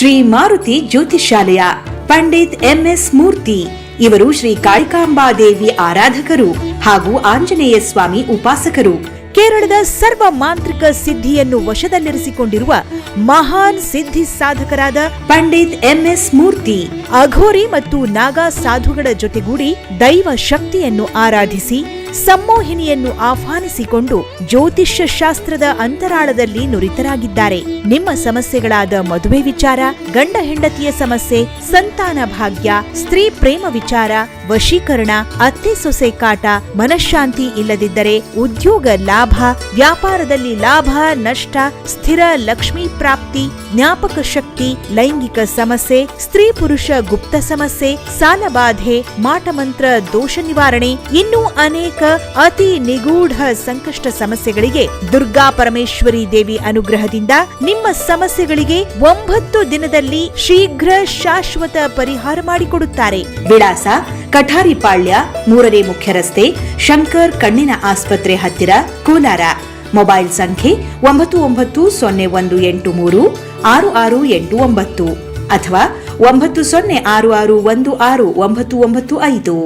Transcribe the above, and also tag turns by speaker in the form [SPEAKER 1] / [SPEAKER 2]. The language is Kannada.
[SPEAKER 1] ಶ್ರೀ ಮಾರುತಿ ಜ್ಯೋತಿಷಾಲಯ, ಪಂಡಿತ್ MS ಮೂರ್ತಿ. ಇವರು ಶ್ರೀ ಕಾಳಿಕಾಂಬಾದೇವಿ ಆರಾಧಕರು ಹಾಗೂ ಆಂಜನೇಯ ಸ್ವಾಮಿ ಉಪಾಸಕರು.
[SPEAKER 2] ಕೇರಳದ ಸರ್ವ ಮಾಂತ್ರಿಕ ಸಿದ್ಧಿಯನ್ನು ವಶದಲ್ಲಿರಿಸಿಕೊಂಡಿರುವ ಮಹಾನ್ ಸಿದ್ಧಿ ಸಾಧಕರಾದ
[SPEAKER 1] ಪಂಡಿತ್ MS ಮೂರ್ತಿ
[SPEAKER 2] ಅಘೋರಿ ಮತ್ತು ನಾಗಾ ಸಾಧುಗಳ ಜೊತೆಗೂಡಿ ದೈವ ಶಕ್ತಿಯನ್ನು ಆರಾಧಿಸಿ ಸಂಮೋಹಿನಿಯನ್ನು ಆಹ್ವಾನಿಸಿಕೊಂಡು ಜ್ಯೋತಿಷ್ಯ ಶಾಸ್ತ್ರದ ಅಂತರಾಳದಲ್ಲಿ ನುರಿತರಾಗಿದ್ದಾರೆ. ನಿಮ್ಮ ಸಮಸ್ಯೆಗಳಾದ ಮದುವೆ ವಿಚಾರ, ಗಂಡ ಹೆಂಡತಿಯ ಸಮಸ್ಯೆ, ಸಂತಾನ ಭಾಗ್ಯ, ಸ್ತ್ರೀ ಪ್ರೇಮ ವಿಚಾರ, ವಶೀಕರಣ, ಅತ್ತೆ ಸೊಸೆ ಕಾಟ, ಮನಃಶಾಂತಿ ಇಲ್ಲದಿದ್ದರೆ ಉದ್ಯೋಗ ಲಾಭ, ವ್ಯಾಪಾರದಲ್ಲಿ ಲಾಭ ನಷ್ಟ, ಸ್ಥಿರ ಲಕ್ಷ್ಮೀ ಪ್ರಾಪ್ತಿ, ಜ್ಞಾಪಕ ಶಕ್ತಿ, ಲೈಂಗಿಕ ಸಮಸ್ಯೆ, ಸ್ತ್ರೀ ಪುರುಷ ಗುಪ್ತ ಸಮಸ್ಯೆ, ಸಾಲಬಾಧೆ, ಮಾಟಮಂತ್ರ ದೋಷ ನಿವಾರಣೆ, ಇನ್ನೂ ಅನೇಕ ಅತಿ ನಿಗೂಢ ಸಂಕಷ್ಟ ಸಮಸ್ಯೆಗಳಿಗೆ ದುರ್ಗಾ ಪರಮೇಶ್ವರಿ ದೇವಿ ಅನುಗ್ರಹದಿಂದ ನಿಮ್ಮ ಸಮಸ್ಯೆಗಳಿಗೆ 9 ದಿನದಲ್ಲಿ ಶೀಘ್ರ ಶಾಶ್ವತ ಪರಿಹಾರ ಮಾಡಿಕೊಡುತ್ತಾರೆ.
[SPEAKER 1] ವಿಳಾಸ: ಕಠಾರಿಪಾಳ್ಯ, 3ನೇ ಮುಖ್ಯ ರಸ್ತೆ, ಶಂಕರ್ ಕಣ್ಣಿನ ಆಸ್ಪತ್ರೆ ಹತ್ತಿರ, ಕೋಲಾರ. ಮೊಬೈಲ್ ಸಂಖ್ಯೆ 9901836689 ಅಥವಾ 9066161995.